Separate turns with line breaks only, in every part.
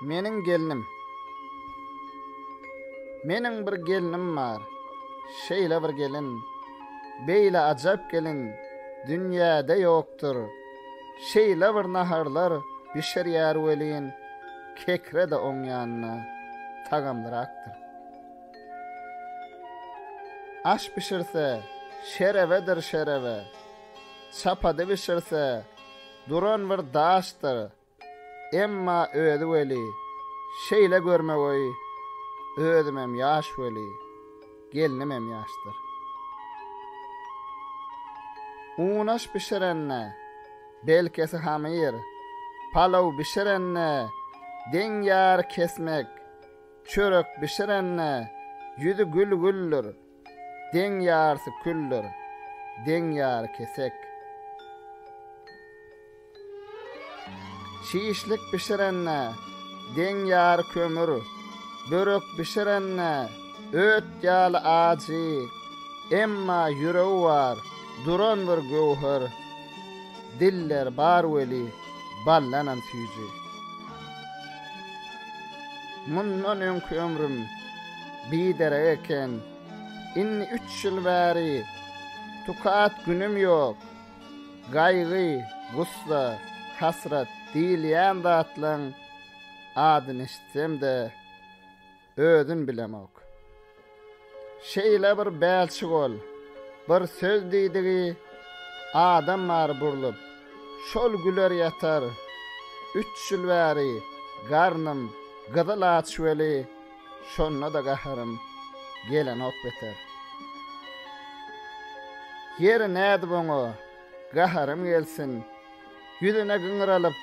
Menin gelinim. Menin bir gelinim bar. Şeýle bir gelin. Beýle ajap gelin. Dünýäde ýokdur. Şeýle bir naharlar bişerýär welin. Kekre de oň ýanyna tagamdyrakdyr. Aş pişirse şerevedir şereve. Çapady pişirse duran bir daşdyr. Emma öýdi weli. Şeýle görmegoý. Öýdümem ýaş weli. Gelinimem ýaşdyr. Unaş pişirenne belkesi hamyr. Palaw pişirenne deň ýar kesmek. Çörek pişirenne ýüzi gül güllür. Deň ýarsy küllür. Deň ýar kesek. Şişlik pişirenne deň ýar kömür. Börek pişirenne öt ýaly ajy. Emma ýüregi var, duran bir gowher. Diller bar weli, ballanan süýji. Mundan öňkü ömrüm bidere eken, inni 3 ýyl bäri tukat günüm ýok. Gaýgy, gussa, hasrat diýilýän zatlaň adyny işitsem de ödün bilemok. Şeýle bir bälçi bol, bir söz diýdigi adam mar burlup, şol güler ýatar. 3 ýyl bäri garnym gyzyl açweli, şonna da gaharym gelen ok beter. Ýeri näde boňa, gaharym gelsin. Ýüzüne gyňralyp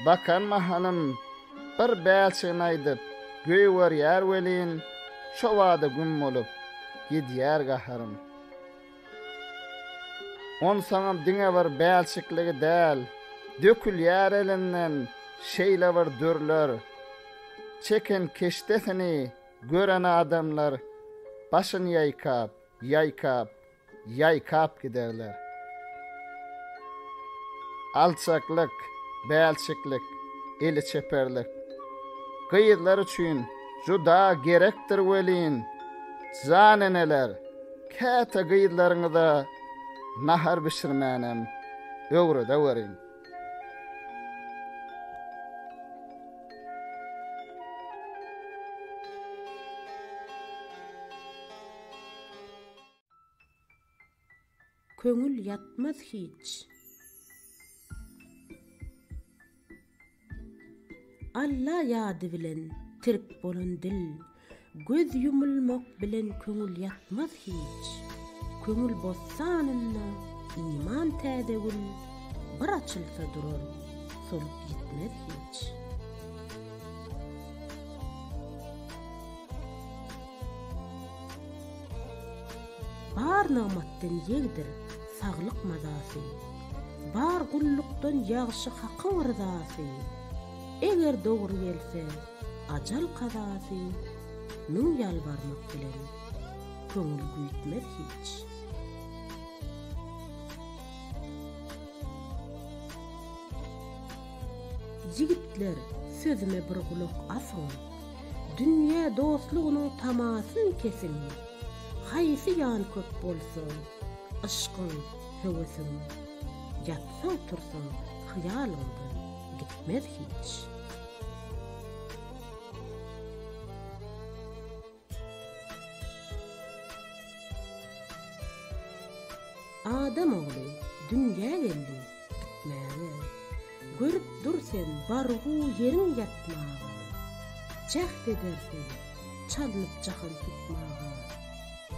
bakan mahanym bir bälçini aýdyp göýwer ýer welin, şo wada gün bolup gidýär gaharym. On saňam diňe bir bälçikligi däl, dökülýär elinden şeýle bir dörler. Çeken keşdesini gören adamlar başyny ýaýkap giderler. Alçaklyk, bälçiklik, eli çeperlik. Gyýyzlar üçin juda gerekdir welin. Zaneneler, käte gyýyzlaryňyza nahar bişirmänem, öwrede werin.
Köngül yatmaz hiç. Allah ýady bilen tirik bolan dil, göz yumulmak bilen köngül yatmaz hiç. Köngül bossanynda iman tädegül, bir açylsa durar, solup gitmez hiç. Bar namatdan ýegdir saglyk mazasy, bar gullukdan ýagşy hakyň rızasy. Eger dogry gelse ajal kazasy, nun ýalbarmak bilen köngül güýtmez hiç. Jigitler sözüme bir gulak asyň, dünýä dostlugynyň tamasyn kesin. Haýsy ýan köp bolsa, aşkyň, hewesin, ýatsaň tursaň hyýalyndan gitmez hiç. Adam ogly dünýä geldi gitmäge, görüp dur sen bargu ýeriň ýatmaga. Jahd edersen çalyp jahan tutmaga.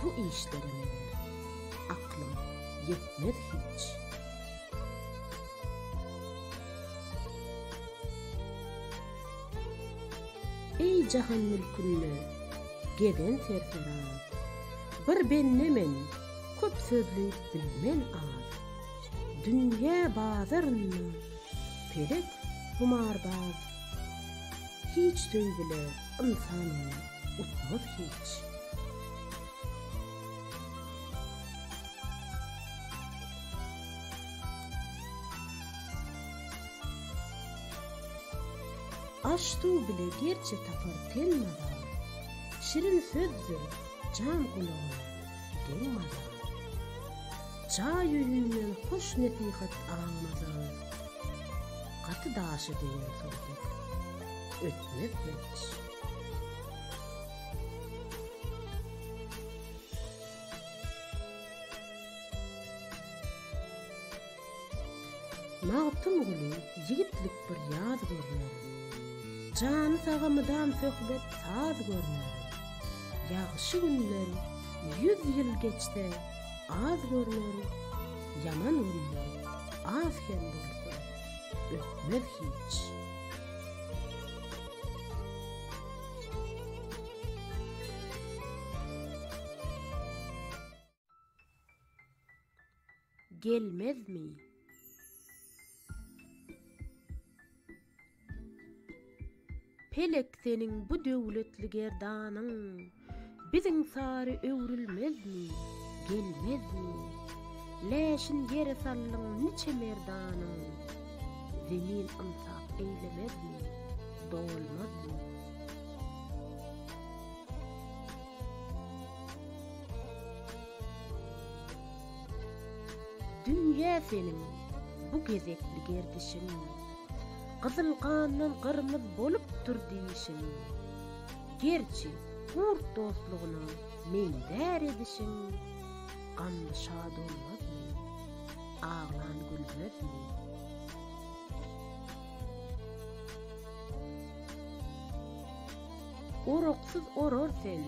Bu işlerime aklım yetmez hiç. Ey jahan mülkünne geden serferat, bir bennemen köp sözlüp bilmen az. Dünýä bazaryny pelek humarbaz, hiç töýbile insany utmaz hiç. Aştu bile gerçe tapar telmada, şirin sözdür can kulağı gelmada. Ca yüzünden hoş netihat almaza, katı daşı deyin sorduk, ötmez hiç. Mağtım gülü yigitlik bir yaz görünür. Canı sağamıdan söhbet saz görünür. Yağışı günler 100 yıl geçte az görünür. Yaman günler az ken bolsa ötmez hiç. Gelmez mi? Pelek senin bu döwletli gerdanın, biziň sary öwrülmez mi, gelmez mi? Läşin yere sallyň niçe merdanyň, zemin ymsak eylemez mi, dolmaz mi? Dünýä senin bu gezekli gerdişin, Kızıl kandan kırmız bolup dur deyişin. Gerçi hurt dostluğuna mendär edişin. Kanlı şad olmaz mı? Ağlan gülmez mi? Uruksuz oror sen,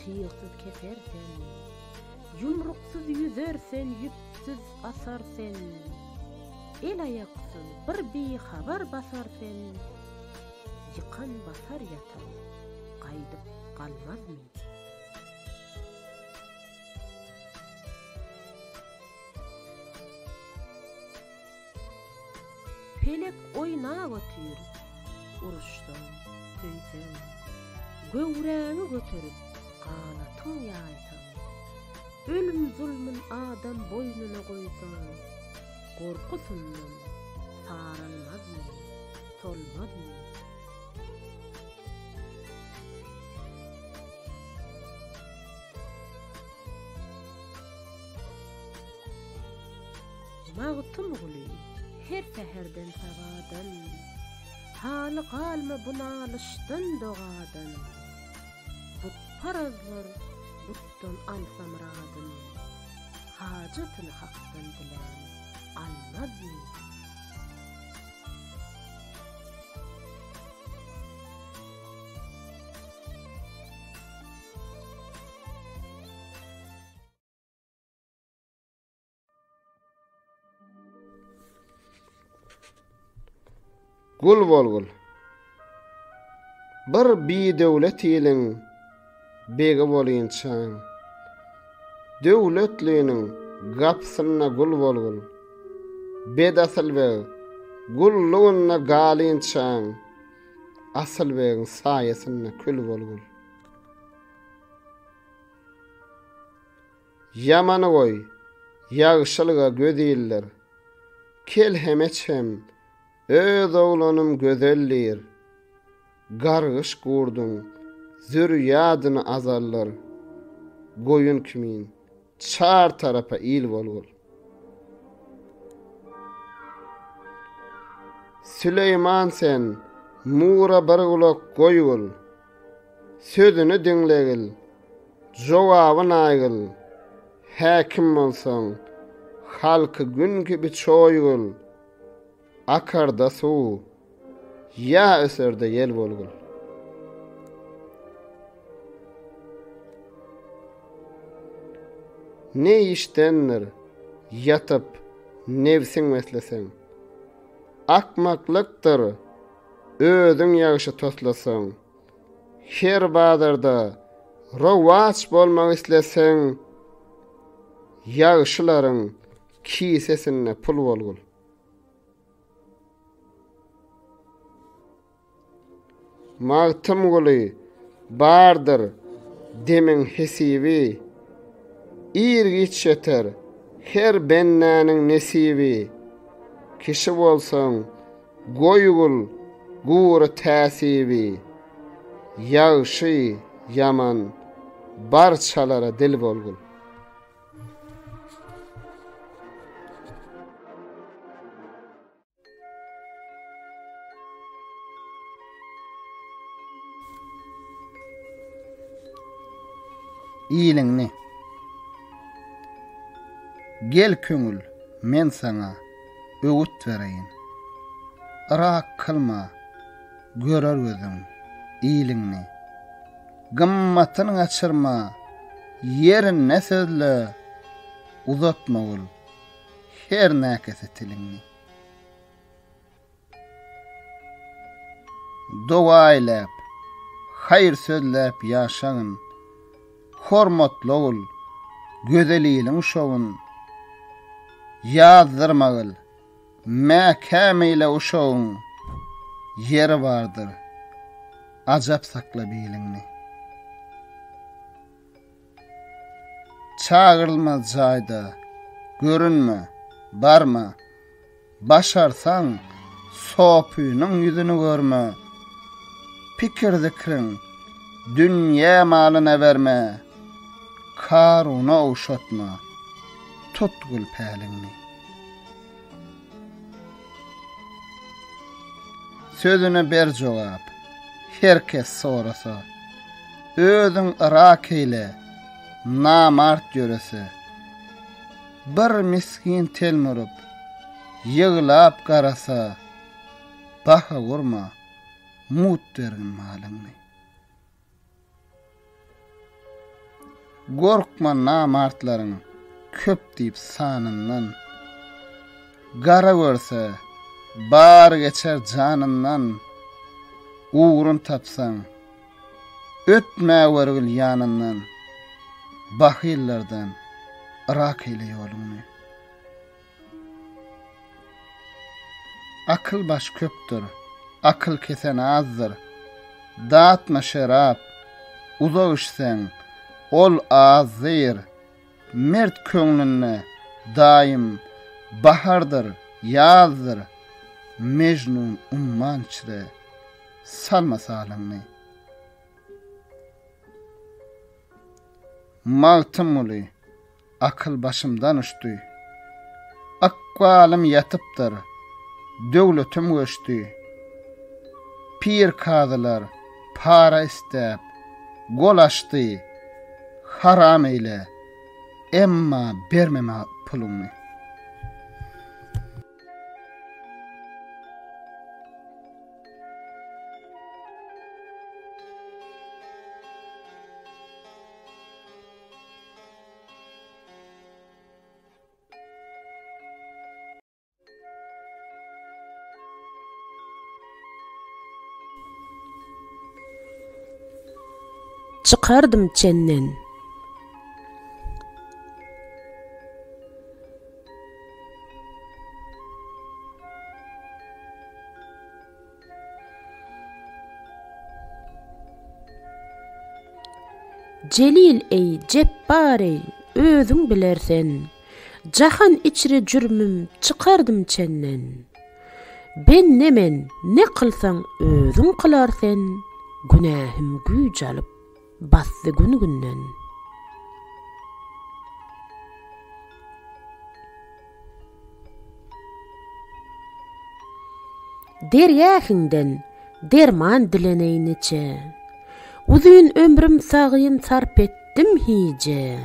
tıyıksız keser sen. Yumruksuz yüzer sen, yüpsüz asar sen. El ayaksın bir habar basar sen, yıkan basar yatar, kaydıp kalmaz mı? Pelek oyna götür, uruştan, tüysen, göwräňi götürüp, galatın yaytan, ölüm zulmün adam boynuna koysan, korkusundan sarılmaz mı, solmaz mı? Mağtım gülü her seherden savadan, halı kalma bunalıştan doğadan. Bu parazlar buttan alsamradın, hacetini haktan dilen almaz mı?
Gul bolgul. Bir döwlet ýylyň bege bolýançaň. Döwletliğiniň gapsyna gul bolgul. Bedasıl ve gulluğuna galynçaň. Asıl begiň saýasyna kül bolgul. Yamany goý, ýagşylyga gödýiller. Kel hemeçem öz oğlanım gözellir. Gargyş gurdun, zürriýadyny azallar. Goýun kimin, çar tarapa il bolgul. Süleyman sen, mura bir ulak goýgul. Sözünü dinlegil, jogabyny aýgyl. Häkim bolsaň, halky gün gibi çoýgul. Akarda suw, ya öserde yel bolgul. Ne işdendir, yatıp nevsin meslesen. Akmaklykdyr, özüň ýaşy toslasan. Her badarda rowaç bolmak islesen, ýaşylaryň kisesine pul bolgul. Mağtım gulu bardır demin hesibi, irgiç yeter her bennäniň nesibi. Kişi bolsaň goýgul Guuru täsibi, ýagşy, yaman, barçalara dil bolgul. İyiliňni. Gel köňül, men sana öwüt bereýin. Irak kılma, görer gözüm iyiliňni. Gymmatyny açyrma, yerine sözle, uzatma ol, her näkesi tiliňni. Dowa aýlap, hayır sözläp ýaşagyň. Hormatly ol, gözeliliň şowun. Ýazdyrmagyl, mäkäme ile uşagyň ýeri bardyr. Ajap sakla biýiliňni. Çağırılmaz jaýda görünme, barma. Başarsaň sopynyň ýüzüni görme. Pikir zikriň dünýä malyna berme. Karuna uşatma. Tutgul päliňni. Sözüne ber jogap. Herkes sorasa. Özüň irak eyle. Namart görese. Bir miskin telmurup ýyglap garasa. Baha gurma. Mut derin malyňny. Gorkma namartlaryň köp diýip sanyndan. Gara görse bar geçer janyndan. Uğrun tapsaň ötmä wergil ýanyndan. Bahillerden irak eyle ýoluňny. Akıl baş köpdür, akıl kesen azdır. Dağıtma şerap, uzak işsen, ol azir. Mert köňlüne daim bahardır, yazdır. Mecnun umman çire, salma salyňny. Mağtym uly, akıl başımdan uçdy. Akwalim yatypdyr, döwletim göçdi. Pir kadylar para istäp, gol açdy. Haram eyle, emma bermeme puluňny.
Çıkardım çenden. Celil ey, cebbar ey, özüň bilersen. Jahan içri jürmüm çıkardım çenden. Ben nemen, ne kılsan özüň kılarsen. Günahim güç alıp bastı gün-günden. Derýähinden derman dileneyniçe. Uzun ömrüm sagyň sarp etdim hice.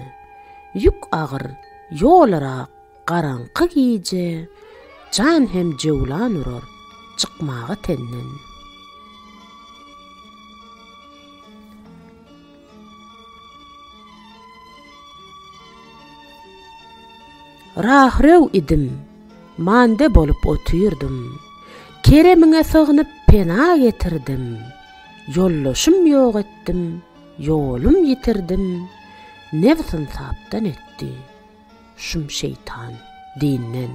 Yük agyr, ýolara garanky giýje. Can hem jewlan urar, çykmagy tenden. Rahrew idim, mande bolup otyrdım. Keremiňe sığynyp pena getirdim. Yollaşym ýok etdim, ýolum ýitirdim. Nefsin sapdan etdi, şum şeytan dinden.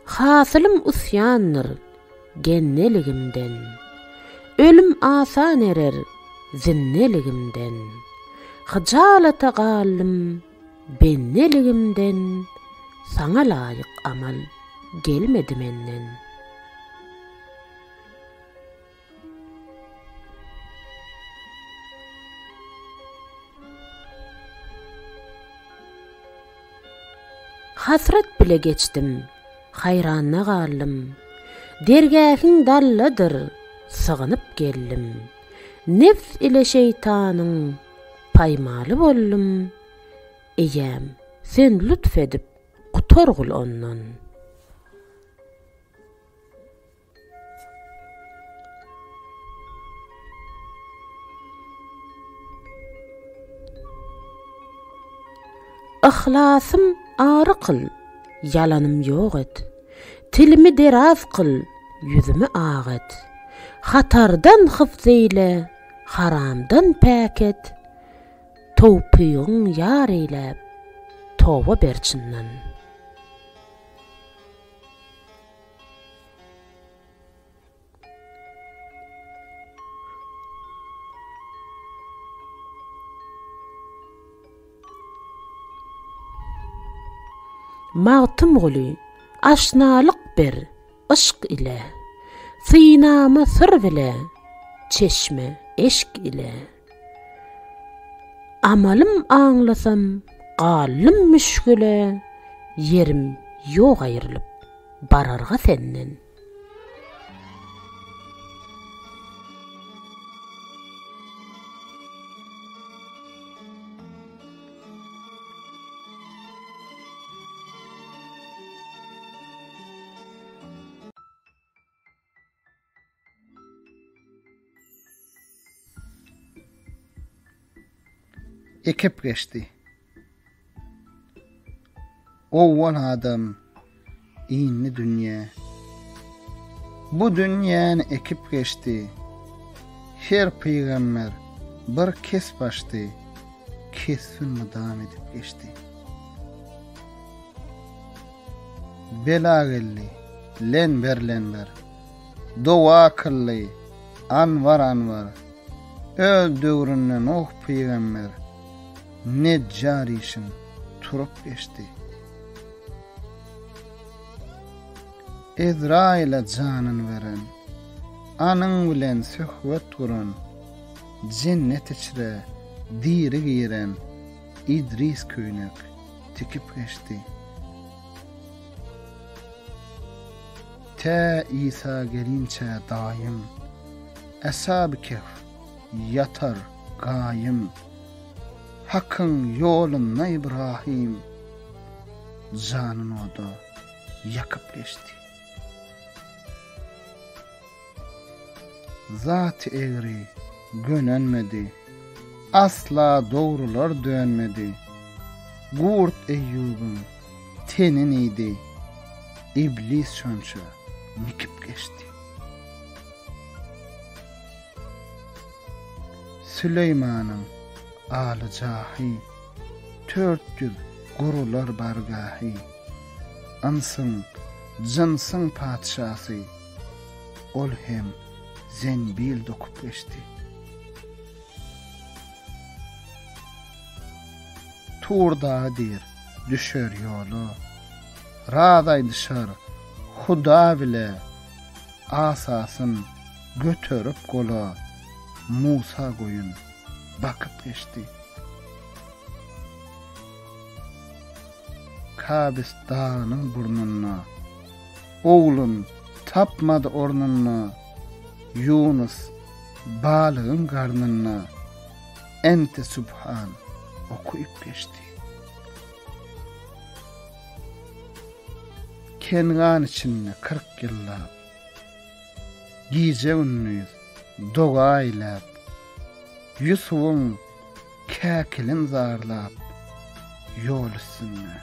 Hasılym usyandyr genneligimden. Ölüm asan erer zinneligimden. Hıcalata gallym benneligimden saňa laýyk amal gelmedi menden. Hasret bile geçdim, hayrana gallym. Dergähiň dallydyr, sygynyp geldim. Nefs ile şeytanyň paymaly boldum. Eýem, sen lütfedip gutorgul ondan. Ihlasym ary kıl, yalanım ýok et. Tilimi deraz kıl, yüzümü ağ et. Hatardan hyfz eyle, haramdan päk et. Tawpygyň ýar eýläp, towa berçinden. Mağtym guly, aşnalyk ber, ışk ile. Synama sır bile, çeşme, eşk ile. Amalym aňlasam, gallym müşküle. Yerim ýok aýrylyp, bararga senden.
Ekip geçti. Owwal adam, iňli dünýä. Bu dünýäni ekip geçti. Her peýgamber bir kesip açdy. Kesfini dam edip geçti. Bela geldi, lenber. Dowa kılly, anwar. Öl döwründen ok peýgamber Neccar işin turup geçti. Ezrail'e canın veren, anın bilen söhbet kuran, cennet içre diri giren İdris köynek tikip geçti. Ta İsa gelinçe daim, Eshab-ı Kehf yatar gayim. Hakkın yoluna İbrahim, canın oda yakıp geçti. Zat-ı egri gönenmedi, asla doğrular dönmedi. Gurt Eyyub'un tenin idi, iblis şönçe nikip geçti. Süleyman'ın alı cahi, 400 gurular bargahi. Ansın, jınsın padşası, ol hem zenbil dokup geçti. Turda dir, düşer yolu, raday dışar, Huda bile, asasın götürüp kola, Musa koyun bakıp geçti. Kabis dağının burnuna, oğlun tapmadı ornuna, Yunus balığın karnına, ente subhan okuyup geçti. Kengan içinde 40 yıllap, giyce ünlüyüz, doğa ilap, Yusuf'un kâkilin zarlap, yol üstüne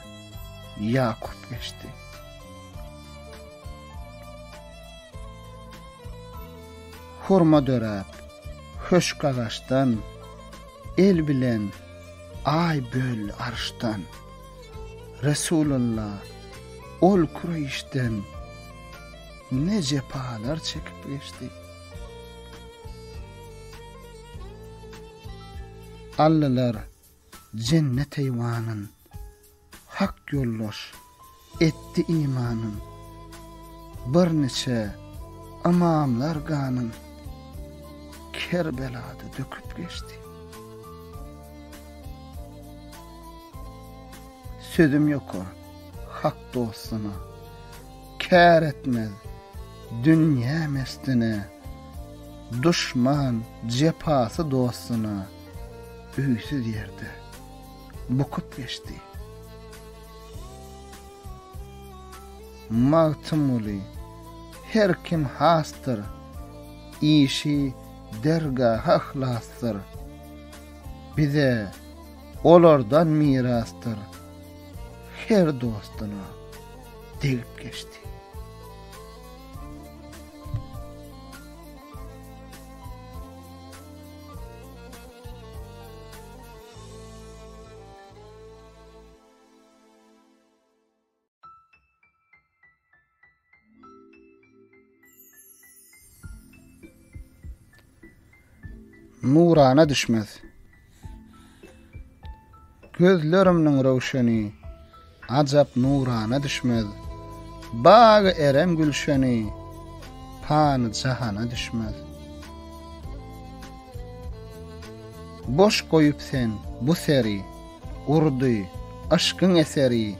Yakup geçti. Hurma dörap, höş gagaştan, el bilen, ay böl arştan, Resulullah, ol Kureyş'ten, ne cephalar çekip geçti. Allalar cennet eyvanın, hak yolloş etti imanın, bir neçe amamlar ganın Kerbela'da döküp geçti. Sözüm yok o hak dostuna, kâr etmez dünya mestine, düşman cephası dostuna üysüz yerde bukup geçti. Mağtımuli her kim hastır, işi dergah ahlastır, bize olardan mirastır, her dostuna delip geçti. Nurana düşmez. Gözlerimnin rowşany ajap nurana düşmez. Bagy erem gülşeni pan jahana düşmez. Boş koyup sen bu seri urdy aşkın eseri,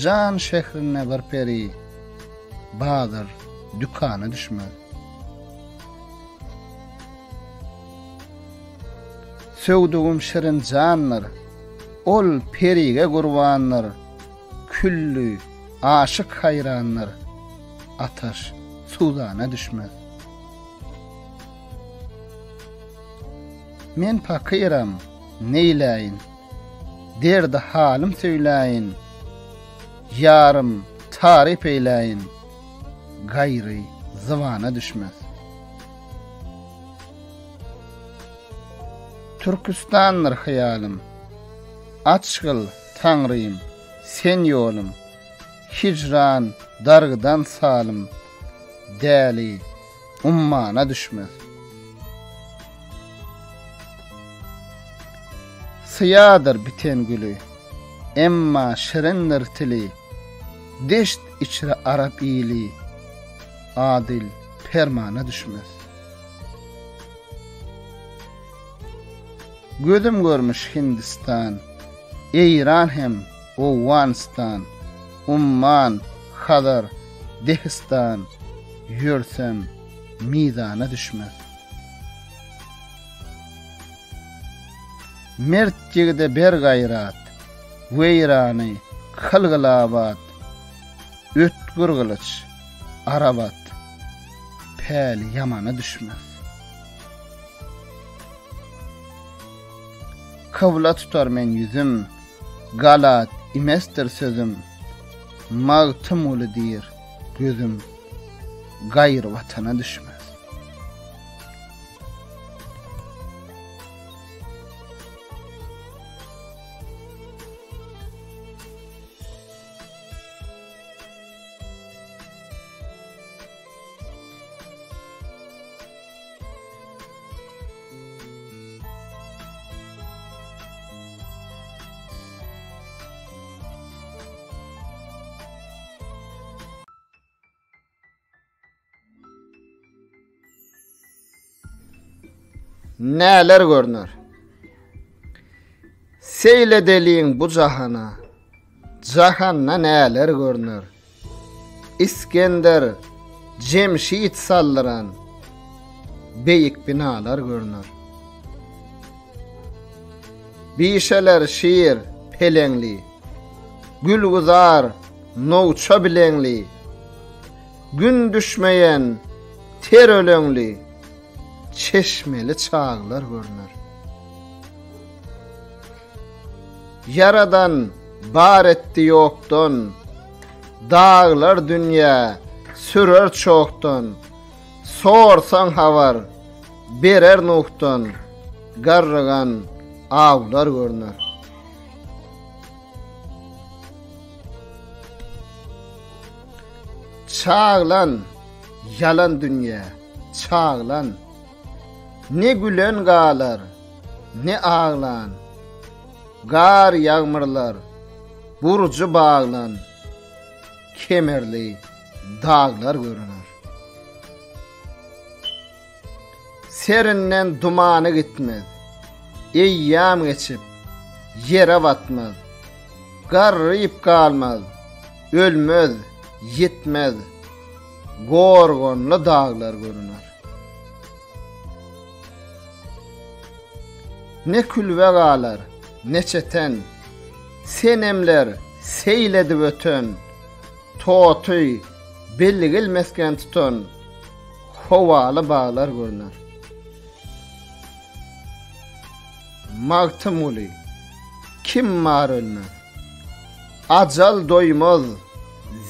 can şehrine bir peri badır dükana düşmez. Söwdüğüm şirin canlar, ol perige gurbanlar, küllü aşık hayranlar, ataş sudana düşmez. Men pakiram neylayin, derdi halim söylayin, yarım tarif eylayin, gayri zıvana düşmez. Türkistanlar hayalim, açgıl tanrıyım, sen yolum, hicran dargıdan salim, däli ummana düşmez. Sıyadır biten gülü, emma şirindir tili, deşt içre Arap iyili, adil fermana düşmez. Gözüm görmüş Hindistan, İran hem Afganistan, Umman, Hadar, Dehistan, yürsem mizana düşmez. Mert jigide ber gayrat, veyrany, kılgılabat, ötkür kılıç, arabat, pel yamana düşmez. Kavla tutar men yüzüm, galat imestir sözüm, mağtım ulu dir gözüm, gayr vatana düşmez. Näler görnür? Seyle deliğin bu cahana, cahanna näler görnür? İskender, Cemşit sallıran, beyik binalar görnür. Bişeler şiir pelengli, gülguzar, novça bilengli, gün düşmeyen, ter ölengli, çeşmeli çağlar görünür. Yaradan bar etti yoktan, dağlar dünya sürür çoktan, sorsan havar berer noktan, garragan ağlar görünür. Çağlan yalan dünya, çağlan ne gülen galar, ne ağlan, gar yağmurlar, burcu bağlan, kemerli dağlar görünür. Serinden dumanı gitmez, eyyam geçip, yere batmaz, garrayıp kalmaz, ölmez, yitmez, gorgonlu dağlar görünür. Ne külve galar, ne çeten, senemler seyledi ötön, totuy, belligilmesken tuton, hovalı bağlar görünür. Magtym uly, kim mar ölmez, acal doymaz,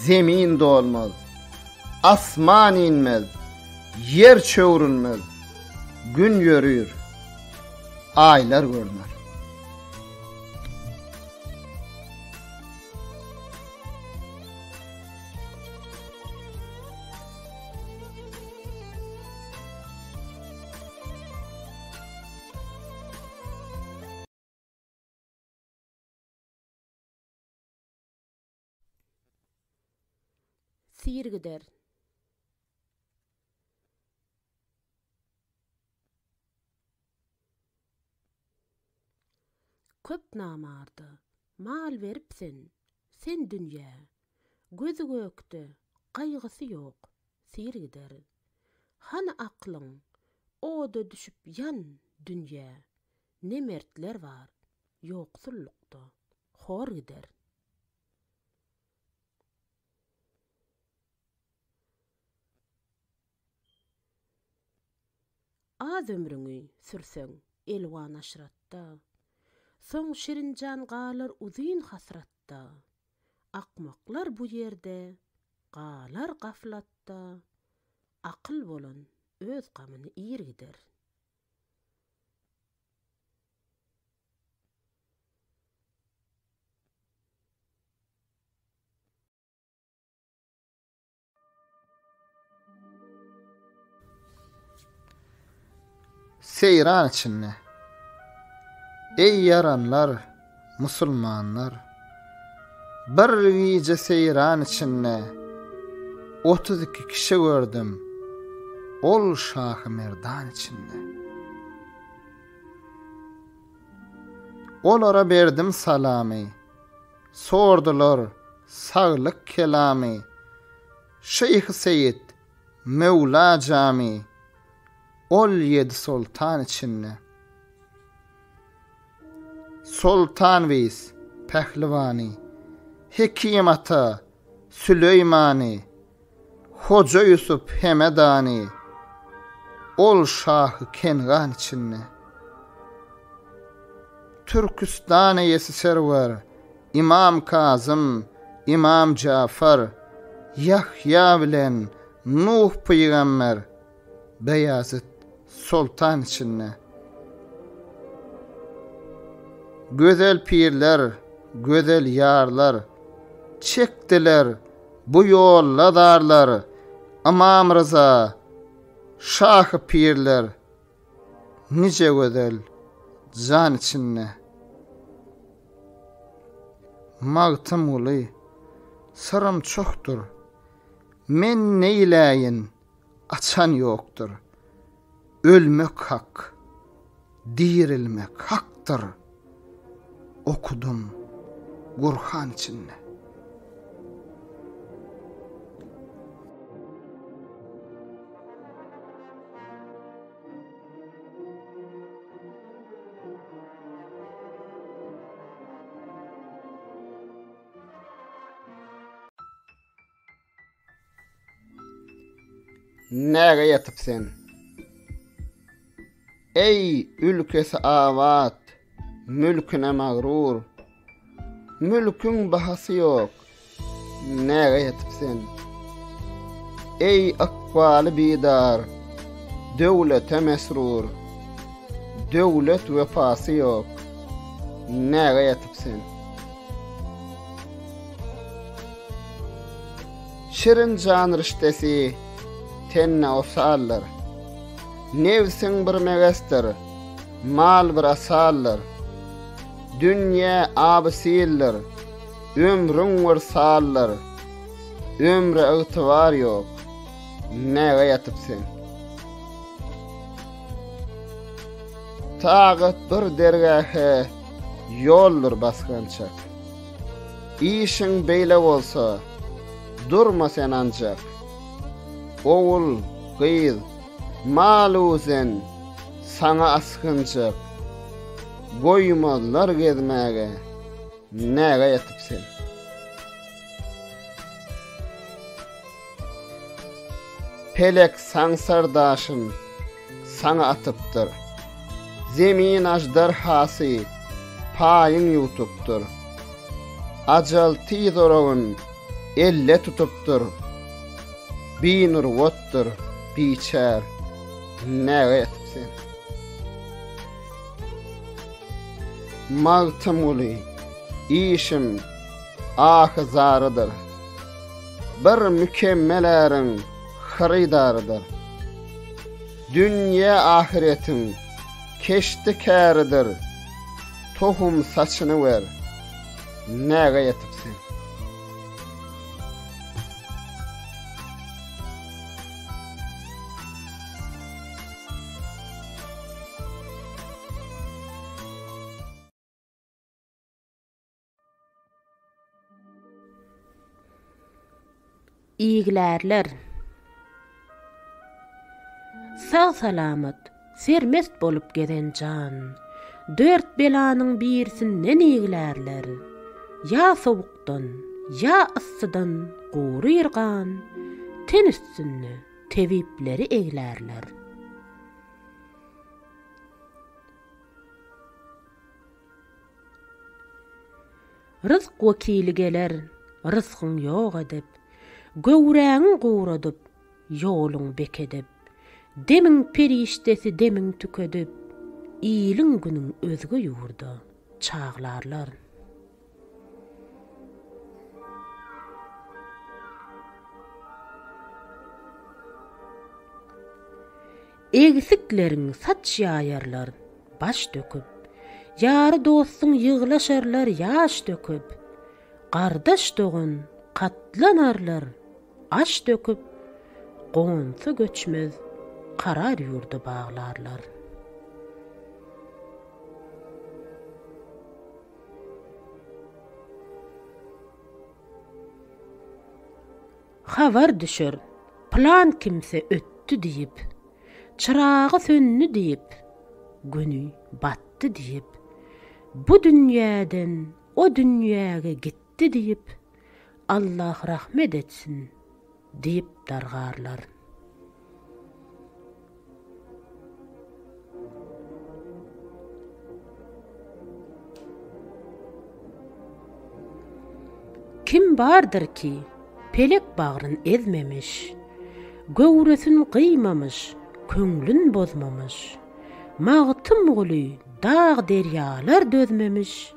zemin dolmaz, asman inmez, yer çöwrülmez, gün yörüyor, aylar görünür.
Sirgider. Köp namardy, mal beripsin, sen dünýä, gözü gökde, gaýgysy ýok, sirgider. Hana aklyň, oda düşüp yan dünýä, ne mertler var, ýoksullukda, hor gider. Az ömrüňi sürseň elwan aşratda, soň şirinjan galar uzyn hasratda, akmaklar bu ýerde, galar gaflatda, akyl bolan öz gamyny ýergider.
Seyran içinde. Ey yaranlar, musulmanlar, bir wice seyran içinde 32 kişi gördüm, ol Şah-ı Merdan içinde. Olara berdim salamy, sordular saglyk kelamy, Şeyh Seyyid, Mevla Cami, ol 7 sultan içinde. Sultan Veys, Pehlivani, Hekim Ata, Süleymani, Hoca Yusuf Hemedani, ol Şah-ı Kengan içinde. Türkistan eyesi server, İmam Kazım, İmam Cafer, Yahya bilen Nuh Peygamber, Beyazıt Sultan içinde. Gözel pirler, gözel yarlar, çekdiler bu yolla darlar, Imam Rıza, Şah-ı pirler, nice gözel can içinde. Magtym uly, sırım çoktur, men neyläyin, açan yoktur. Ölmek hak, dirilmek haktır. Okudum Kur'an içinde. Näge yatypsyn? Ey ülkesi avat, mülküne mağrur, mülkün bahası yok, näge yatypsyn? Ey akbaly bidar, döwlete mesrur, döwlet wefasy yok, näge yatypsyn? Şirin can riştesi, tenne osallar, nevsin bir megestir, mal bir asallar, Dünýä abysyllar, ömrüň wırsallar, ömre ygtybar ýok. Näge ýatypsyn? Tagat bir dergähe ýoldur basgançak. İşiň beýle bolsa, durma sen ancak. Oğul, gyz, mal uzen, sana askınçak. Goýmalar gezmäge, näge ýatypsyn? Pelek saňsardaşyn sana atypdyr. Zemin ajdarhasy paýyň ýutupdyr. Ajal tiýdoragyn elle tutupdyr. Binur wotdur, biçär, näge ýatypsyn? Magtymly, işim ahzarıdır. Bir mükemmeläriň xaridarydyr. Dünýä ahiretiň keşdi käridir. Tohum saçyny wer, näge ýatypsyn?
İýgilerler. Sağ salamat, sermest bolup geden can, dört belanyň birisinden iýgilerler. Ya sowukdan, ya ıssydan gowy ýyrgan, ten üstünde tebipleri eglerler. Rızk wakili geler, rızkyň ýok edip, göwräňi gowradyp, ýoluň bekedip, demiň periştesi demiň tükedip, iýiliň günüň özge ýurda çaglarlar. Egsiklerin saç ýaýarlar, baş döküp, ýary dostun ýyglaşarlar ýaş döküp, gardaş dogun katlanarlar, aş döküp, gonsy göçmez, karar ýurdy baglarlar. Habar düşür, plan kimse öttü diýip, çıragy sönny diýip, günü batty diýip, bu dünýäden o dünýäge gitdi diýip, Allah rahmet etsin diýip dargarlar. Kim bardır ki pelek bağrın ezmemiş, göwresin kıymamış, köňlün bozmamış, magtym guly dağ deryalar dözmemiş,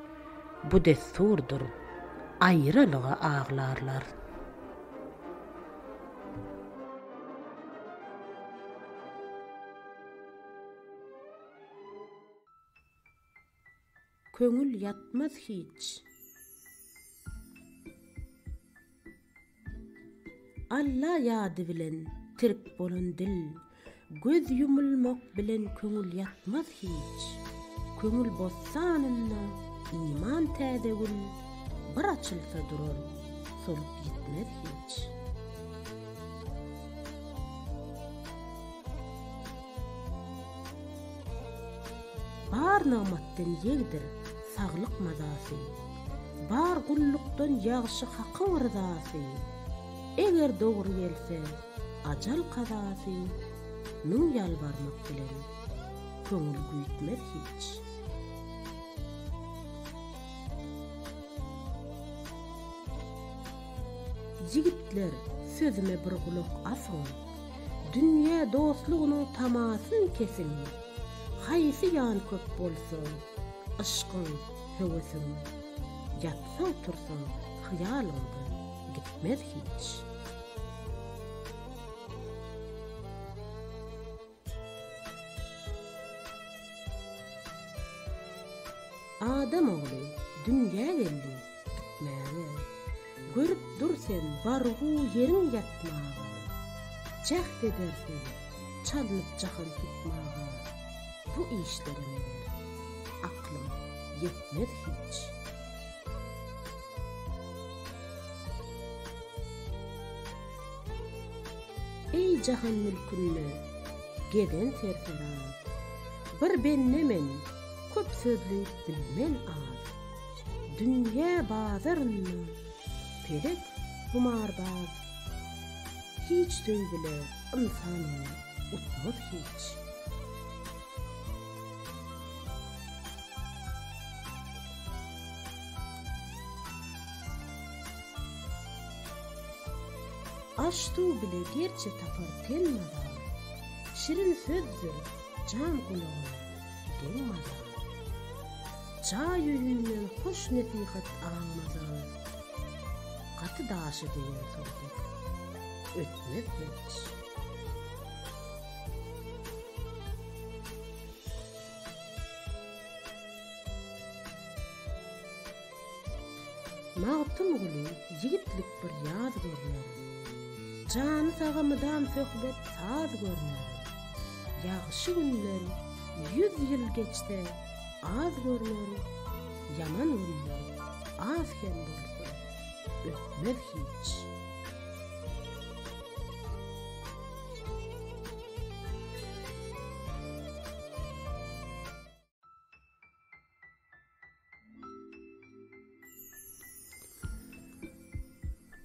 bu desturdur, aýralyga ağlarlar. Köňül yatmaz hiç. Allah ýady bilen tirik bolan dil, göz yumulmak bilen köňül yatmaz hiç. Köňül bozsanynda iman täzegül, bir açylsa durar, solup gitmez hiç. Bar namatdan ýegdir saglyk mazasy, bar gullukdan ýagşy hakyň rızasy. Eger dogry gelse, ajal kazasy, nun ýalbarmak bilen köňül güýtmez hiç. Jigitler sözüme bir gulak asyň, dünýä dostlugynyň tamasyn kesin. Haýsy ýan köp bolsa, aşkyň, hewesin, ýatsaň tursaň, hyýalyňdan gitmez hiç. Adam oğlu dünya geldi bitmäge. Görüp dur sen bargu yerin yatmaga. Cahd edersen çalınıp jahan tutmaga. Bu işlerime aklım yetmez hiç. Ey jahan mülkünne geden serferat, bir bennemen köp sözlü bilmen az. Dünya bazarını pelek humarbaz, hiç söýbile insanı utmaz hiç. Aştu bile gerçe tapar telmada, şirin sözdür can kulağı gelmada. Çay yüzünden hoş nesihat almadan, katı daşı diyen sorduk, ötmez hiç. Mağtım gülü yigitlik bir yaz görünür. Canı sağamıdan söhbet saz görünür. Yağışı günler 100 yıl geçte az görünür. Yaman günler az hem bolsa ötmez hiç.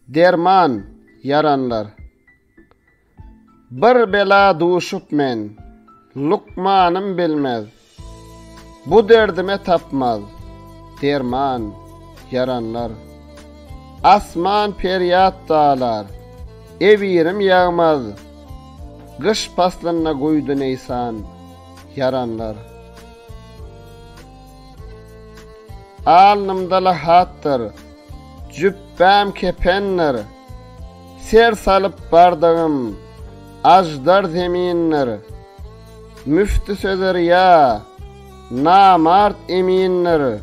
Derman yaranlar. Bir bela duşup men, lukmanım bilmez. Bu derdime tapmaz, derman yaranlar. Asman peryat dağlar, evirim yağmaz. Kış paslınna koydu neysan, yaranlar. Alnımda lahattır, cübbem kepenler. Ser salıp bardağım, ajdar zeminler. Müftü sözer ya, namart eminler.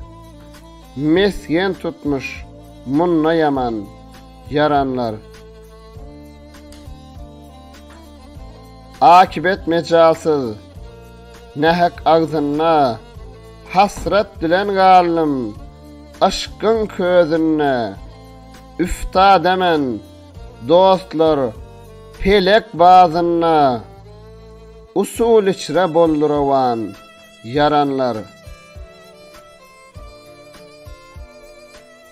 Mesken tutmuş, munna yaman, yaranlar. Akibet mecalsız, nehek ağzınna, hasret dilen gallım, aşkın közünne. Üfta demen, dostlar, pelek bazınna. Usul içre bolduravan, yaranlar.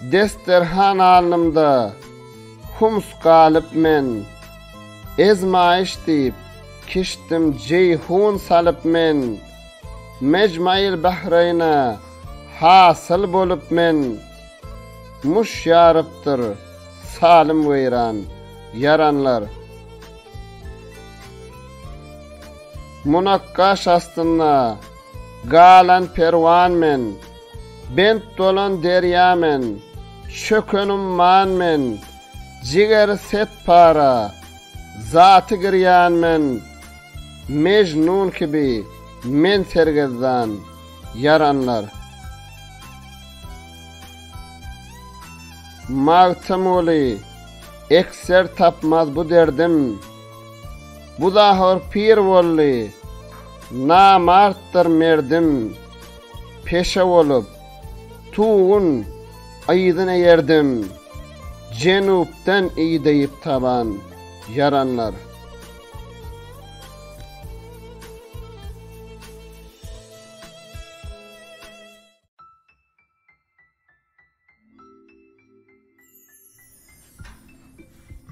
Desterhan alnımda, hums galıp men. Ezmayiş deyip, kiştim ceyhun salıp men. Mecmail bahrayna, hasıl bolup men. Muş yarıptır, salim veyran, yaranlar. Munakkaş astınna, galan pervan men. Bent dolan derya men, çökönüm man men. Jiger set para, zatı giryan men. Mecnun gibi, men sergezdan, yaranlar. Mağtım oli, ekser tapmaz bu derdim. Bu da hor pir volli, namarttır merdim. Peşe olup, tuğun aydın yerdim. Cenupten iydeyip taban, yaranlar.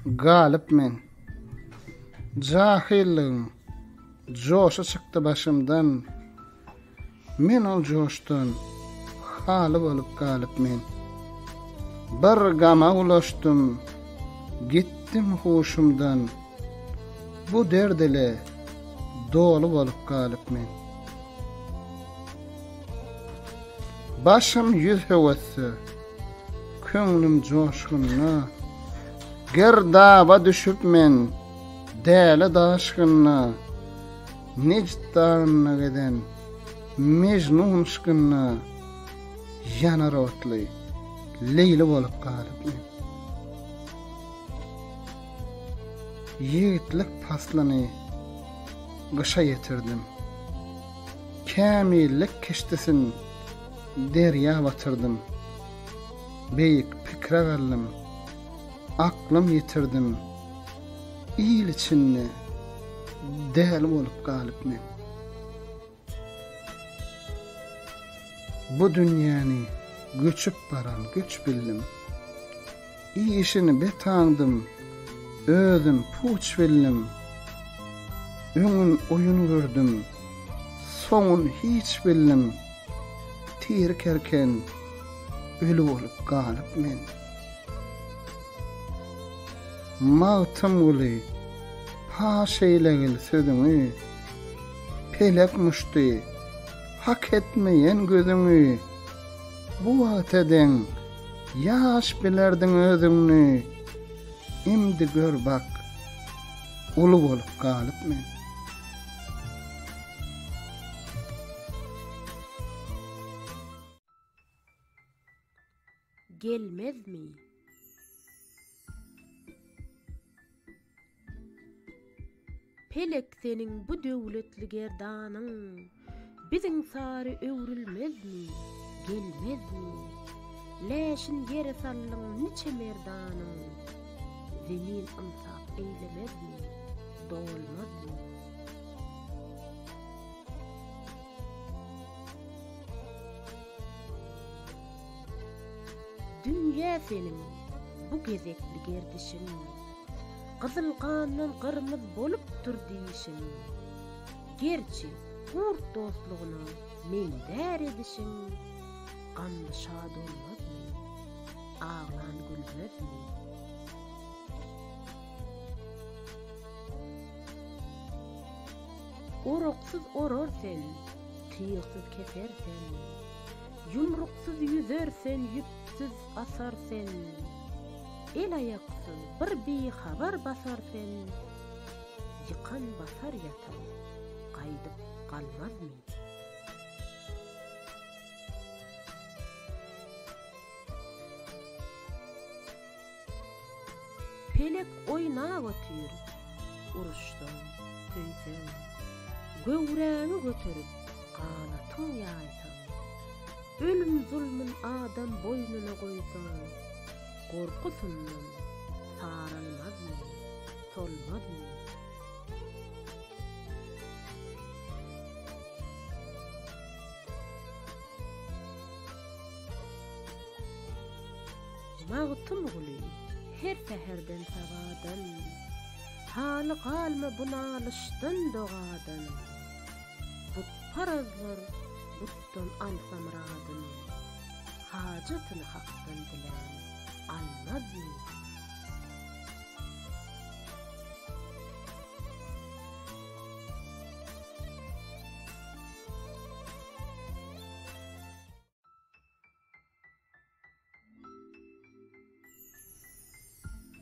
Galip men. Cahilliğim coşa çıktı başımdan. Men ol coştan halı bolup galip men. Bir gama ulaştım, gittim hoşumdan. Bu derdile dolu bolup galip men. Başım yüz hevesi, könglim coşkunna. Gerdaba düşüp men, däle daşkynna. Necd dağına geden, mecnun şkynna. yanar otly, leyli bolup galypmy. Yiğitlik paslany gışa yetirdim. Kamillik kiştisin derya batırdım. Beyik pikre gallim, aklım yitirdim. İyil içinni däl bolup galypmy. Bu dünýäni göçüp baran güç bildim. İyi işini betaňdym, özüm puç bildim. Öňün oyun gördüm, soňun hiç bildim. Tirkerken ölü bolup galyp men. Mağtym guly, paş eýlegil sözüňi, pelek muşdy, hak etmeyen gözüňi. Bu wagteden ýaş bilerdiň özüňni, imdi gör bak, uly bolup galyp men.
Gelmezmi? Pelek senin bu döwletli gerdanyň biziň sary öwrülmezmi? Gelmezmi? Läşin ýere sallyň niçe merdanyň zemin ymsap eýlemezmi? Dolmazmi? Dünýä senin bu gezekli gerdişin, gyzyl gandan gyrmyz bolup dur diýişin. Gerçi gurt dostlugyny men där edişin, ganly şad olmazmy, ağlan gülmezmi? Oroksuz orarsen, tyýyksız kesersen, yumruksuz yüzersen, yüpsiz asarsen, el ayaksız bir bihabar basarsen, yıkan basar yatan qaydyp galmazmy? Pelek oynap ötür, uruşdan köýsen, göwräňi göterip ganatyň ýaýsan, ölüm zulmün adam boynuna koysan, korkusundan sarılmazmy, solmazmy? Mağtym guly, her seherden sabadan, haly galma bunalyşdan dogadan, but parazlar butdan alsamradın, hajatyny hakdan dilen almazmy?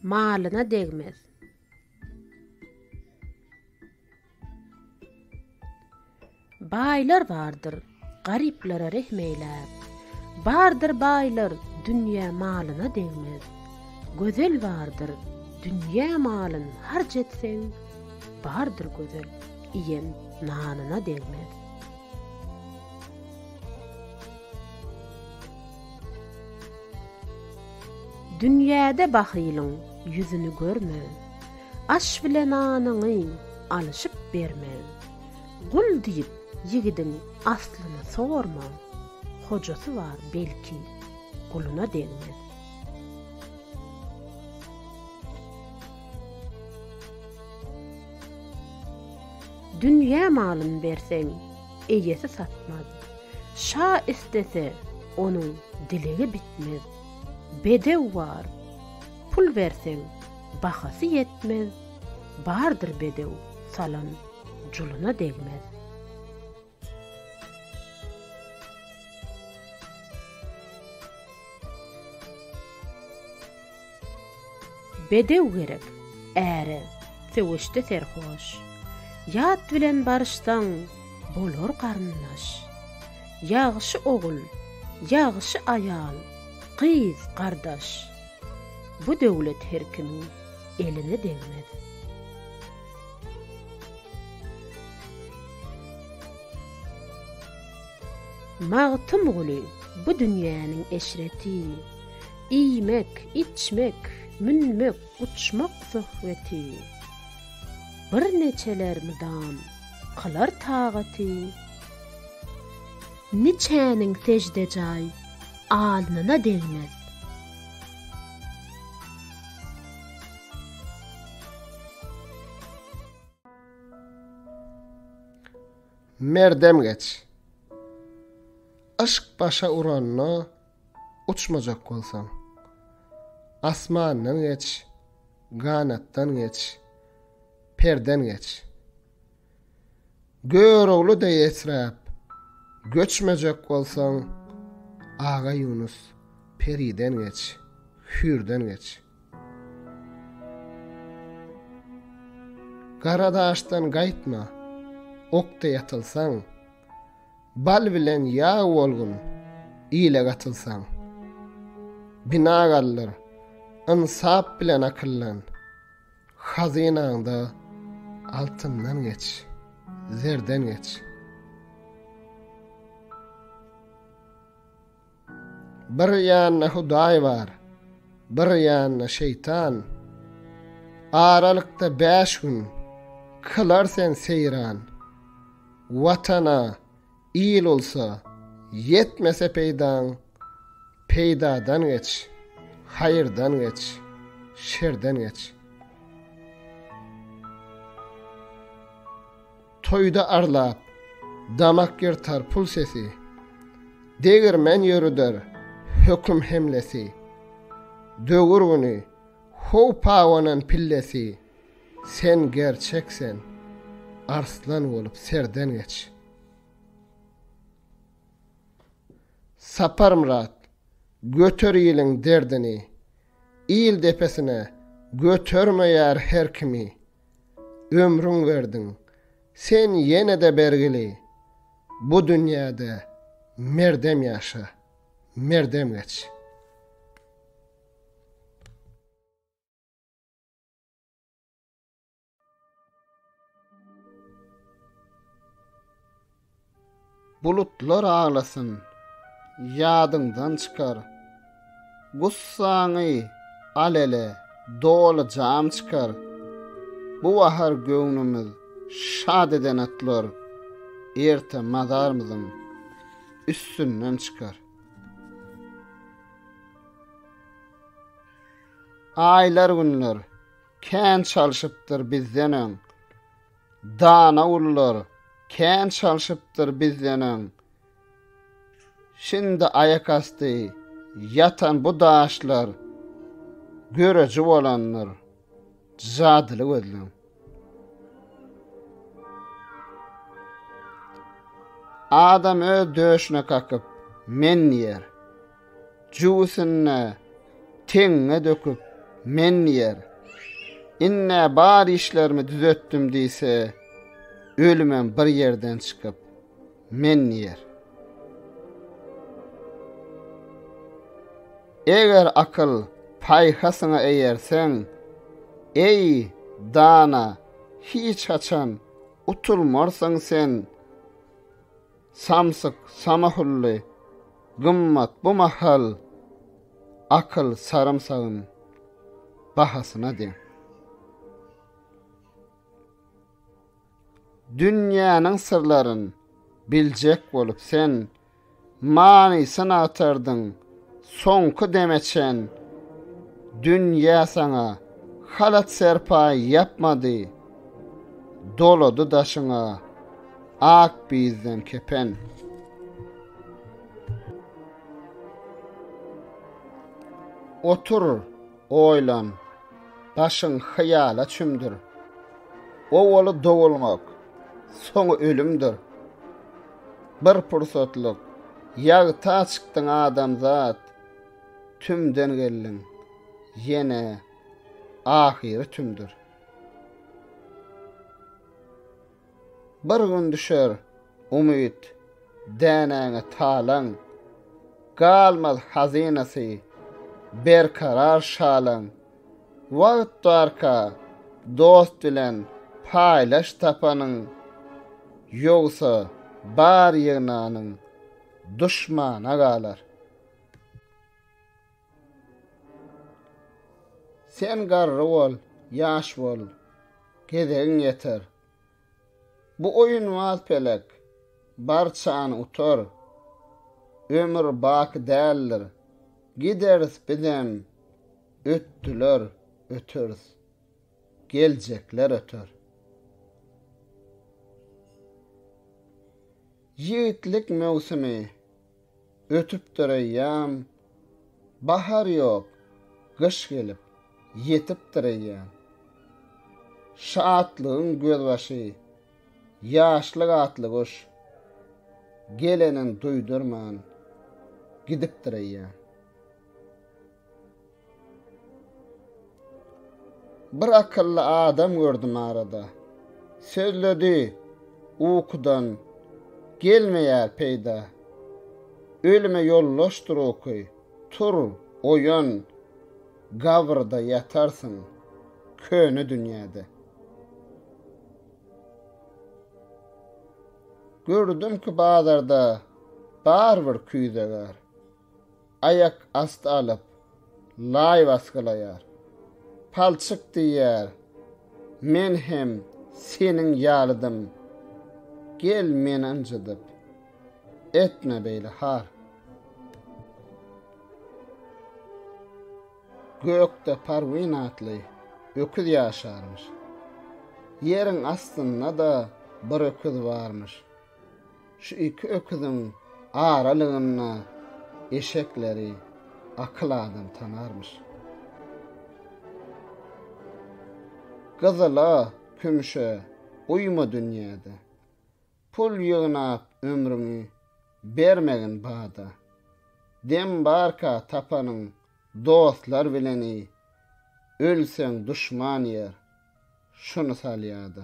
Malyna degmez. Baylar vardır, gariplere rehmeylep. Bardır baylar, dünya malyna degmez. Gözel vardır, dünya malyn harc etseň, bardır gözel, iýen nanyna degmez. Dünyada bahylyň yüzünü görme, aş bilen nanyny alyşyp berme. Gul diýip ýigidiň aslyny sorma, hojasy var belki guluna degmez. Dünya malyn berseň, eýesi satmaz. Şa istese, onuň dilegi bitmez. Bedew var, pul berseň, bahasy yetmez. Bardır bedew, salan juluna degmez. Bedew gerek, äre, sevişde serhoş. Ýat bilen barışsaň, bolar garynlaş. Ýagşy ogul, Yağışı ayal, kız kardeş. Bu döwlet herkinin eline değmez. Mağtım gulu bu dünyanın eşreti, iyimek, içmek, münmek, uçmak zöhveti. Bir neçeler müdam, kılar tağati. Niçenin secde cay, alnına değmez.
Merdem geç. Aşk başa uranna uçmacak bolsaň. Asmandan geç, ganatdan geç, perden geç. Göroglu da esrap, göçmejek bolsaň, Aga Yunus, periden geç, hürden geç. Garadaşdan gaýtma, okda yatılsaň, bal bilen ýağ bolgun, ile gatylsaň. Binagallar, insap bilen akyllan, hazinaňda altyndan geç, zerden geç. Bir ýanyna Hudaý bar, bir ýanyna şeytan. Aralykda 5 gün kılar sen seyran. Watana iyil olsa yetmese peydan, peydadan geç, hayırdan geç, şerden geç. Toyda arlap, damak yırtar pul sesi, degirmen yürüdür, hüküm hemlesi. Dögürgünü, hov pawanan pillesi, sen gerçeksen, arslan olup serden geç. Sapar Murat, götür ýylyň derdini, iyil depesine götürmeýär her kimi. Ömrüň verdin, sen yine de bergili, bu dünýäde merdem ýaşa, merdem geç. Bulutlar ağlasın, yadyňdan çykar. Gussaňy alele dolu jam çykar. Bu wahar göwnümiz şad eden atlar, erte mazarmyzyň üstünden çykar. Aylar günler kän çalşypdyr bizden, dana ullar kän çalşypdyr bizden. Şimdi ayak astı yatan bu daşlar, göreci olanlar, zadyly gözlem. Adam öz döşüne kakıp men yer, juusyna teňe döküp men yer. Inne bar işlerimi düzetdim diýse, ölümem bir yerden çıkıp men yer. Eger akıl payhasyna eýerseň, ey dana, hiç haçan utulmarsaň sen. Samsyk, samahully, gymmat bu mahal, akıl sarımsağın bahasyna de. Dünýäniň sırlaryn biljek bolup sen, manysyna atardyň, soňky demeçen. Dünýä sana halat serpa yapmady, doludy daşyňa ak bizden kepen. Otur, oýlan, başyň hyýala çümdür. O wolu dowulmak, soňy ölümdür. Bir pursatlyk, ýagta çykdyň adamzat, tümden gelin, yene ahiri tümdür. Bir gün düşer umyt, dänäňe talan, galmaz hazinasy, berkarar şalan, wagt barka, dost bilen paýlaş tapanyň, ýogsa bar ýygnanyň düşmana galar. Sen garry bol, ýaş bol, gedegiň ýeter. Bu oyun waz pelek, barçany utar. Ömür bak däldir, gideriz bizem, öttüler, ötürüz, geljekler ötür. Yiğitlik mevsimi, ötüp durayam, bahar yok, kış gelip, yetip durayam. Şatlığın gözbaşı, yaşlık atlı kuş, gelenin duydurman, gidip durayam. Bir akıllı adam gördüm arada, sözledi, ukudan, gelmeýär peýda. Ölüme yollaşdyr okuy, tur, oýan, gavrda yatarsın, köni dünýäde. Gördüm ki bazarda bar bir küýdeler. Ayak ast alıp, lay baskılayar. Palçık diýär, men hem senin ýalydım. Gel men anjydyp, etme beýle har. Gökde parwyn atly, öküz ýaşarmış. Ýeriň astynda da bir öküz barmış. Şu iki öküzüň aralygyna eşekleri akyl adam tanarmış. Gyzyla, kümşe, uyma dünýäde. Pul ýygnap ömrümi bermegin bada. Dem barka tapanyň dostlar bileni, ölseň düşman yer, şunu salýada.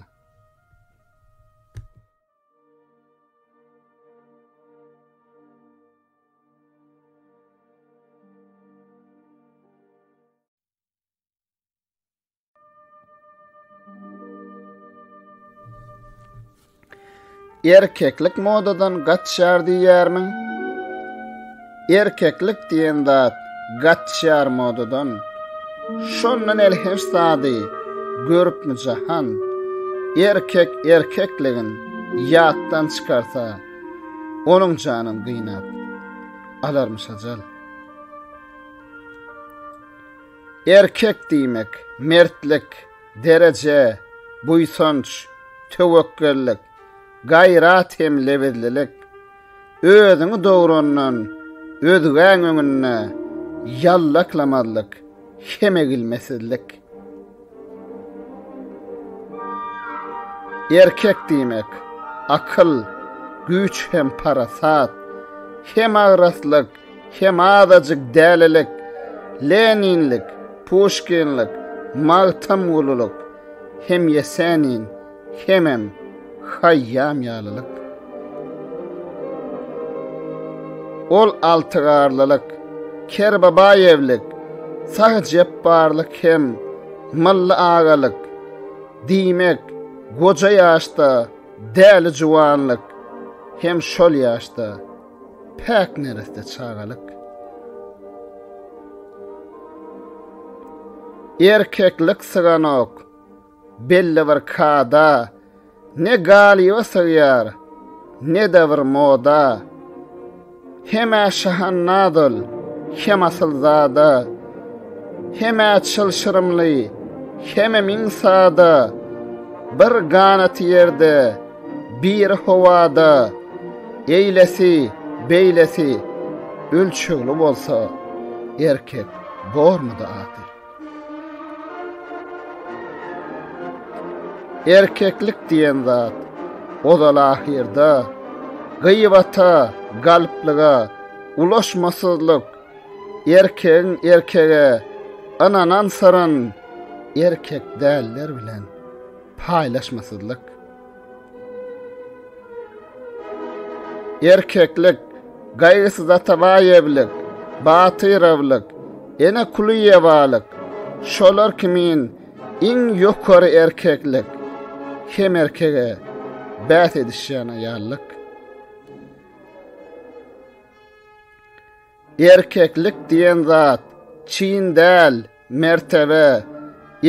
Erkeklik modadan gaçşar diýärmi? Erkeklik diýen zat gaçşar modadan. Şondan elhem sady görüpmi jahan? Erkek erkekligin ýatdan çykarsa, onuň janyny gynap alarmy şajal. Erkek diýmek mertlik, derece, buýsanç, tewekküllik, gayrat hem lewedlilik, özüňi dograndan özüň öňüne ýallaklamadlyk, hemegilmesizlik. Erkek diýmek akyl, güç hem parasat, hem agraslyk, hem adadyk dälilik, Leninlik, Pushkinlik, magtamgululuk, hem Yesenin, hemem hayyam ýalylyk. Ol altygarlylyk, Kerbabayevlik, Sahjepbarlyk hem malla agalyk, diýmek goja ýaşda däli juwanlyk, hem şol ýaşda päk neresde çagalyk. Erkeklik syganok, belli bir kada, ne galiba sygyar, ne de bir moda. Heme şahannadıl, hem asılzada, heme çılşırımlı, heme minsada, bir ganat yerde, bir hovada, eylesi, beylesi, ölçüglü bolsa, erkek bormuda adı. Erkeklik diýen zat, o da ahirda, gıybata, galplyga, ulaşmasızlyk, erkeğin erkeğe, ananan saran, erkek däller bilen paýlaşmasızlyk. Erkeklik, gaýgysyz atabaýeblik, batyravlyk, ene kulyýewalyk, şolar kimin iň ýokary erkeklik, hem erkege bät edişýäne ýallyk. Erkeklik diýen zat çiň däl, mertebe,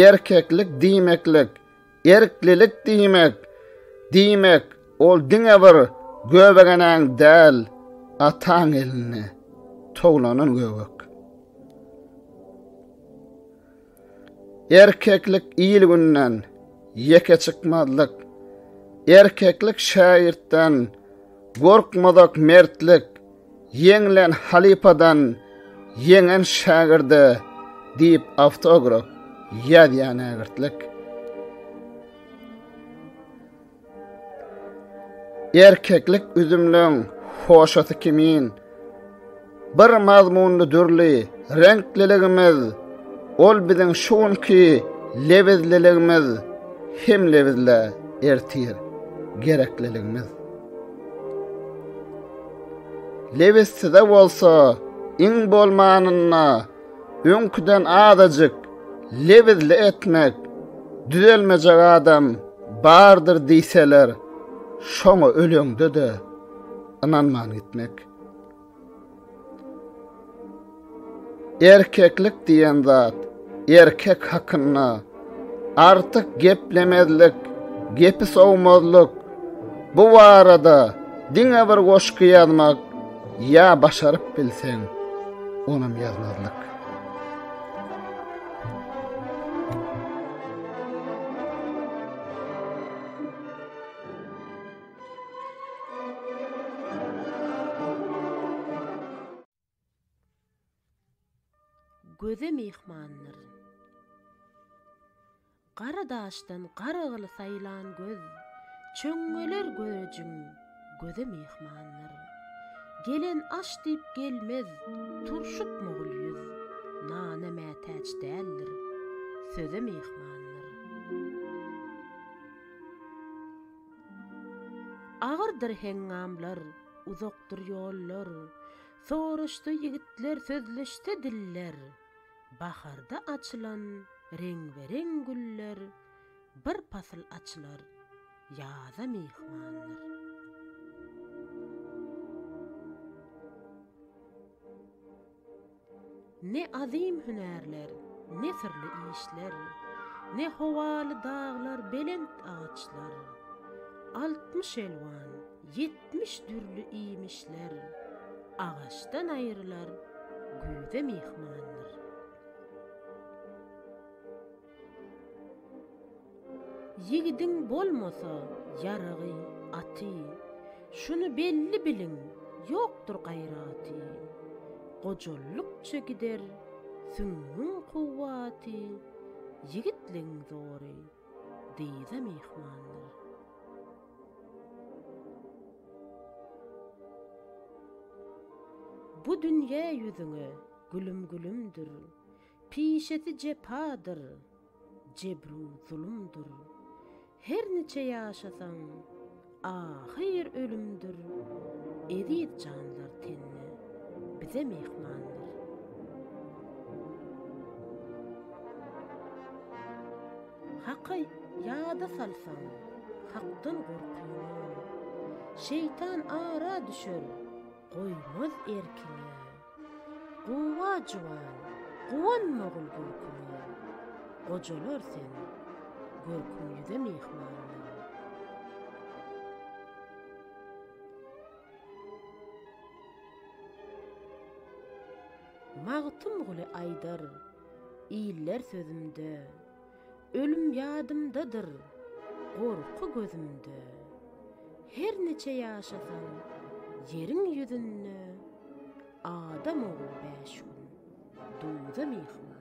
erkeklik diýmeklik, erklilik diýmek ol diňe bir göbegeneň däl, ataň elini toglanan göbek. Erkeklik iýilgünden ýeke çykmazlyk, erkeklik şairtdan gorkmadak mertlik, yeňlen halipadan yeňen şagirde diýip автограф ýazýan ägirtlik. Erkeklik üzümlüň hoşaty kimin bir mazmunly dürli renkliligimiz ol biziň şonki lewizliligimiz hem lewizle ertir gerekliligimiz. Lewizsize bolsa iň bolmanyna öňküden azajyk lewizli etmek düzelmejek adam bardyr diýseler, şoňa ölüňde de inanman gitmek. Erkeklik diýen zat erkek hakyna artyk geplemezlik, gepi sowmazlyk, bu barada diňe bir goşky ýazmak ýa başaryp bilseň onam ýazmazlyk.
Göze mehmanlar. Garadaşdan garagılı sayılan göz, çöňgeler görejüň göze mehmanlar. Gelen aş diýip gelmez, turşup mogul yüz, nana mätäç däldir, söze mehmanlar. Ağırdır hengamlar, uzakdır yollar, soruşdy yigitler, sözleşdi diller. Baharda açılan reňbereň güller, bir pasıl açylar, ýaza mehmanlar. Ne azim hünärler, ne sirli işler, ne howaly dağlar, belent ağaçlar, 60 elwan, 70 dürlü iýmişler, ağaçdan aýrylar, güýde mehmanlar. Yigidiň bolmasa yaragy, aty, şunu belli biliň, ýokdur gaýraty. Gojallykça gider, süňňiň kuwwaty, yigitliň zory, diýze mehmanlar. Bu dünýä ýüzüňe gülüm gülümdür, pişeti cepadyr, cebru zulumdur. Her neçe ýaşasaň, ahyr ölümdür, edip canlar tenni, bize mehmanlar. Hakka ýada salsaň, hakdan gorkuň, şeytan ara düşer, goýmaz erkine. Guwa juwan, guwanmagul gorkuň, gojalar sen, gorkuňyda mehmanlar. Magtym guly aýdar, iýiller sözümde, ölüm ýadymdadyr, gorku gözümde. Her neçe ýaşasaň, yeriň ýüzünde, adam ogul 5 gün, duýda mehman.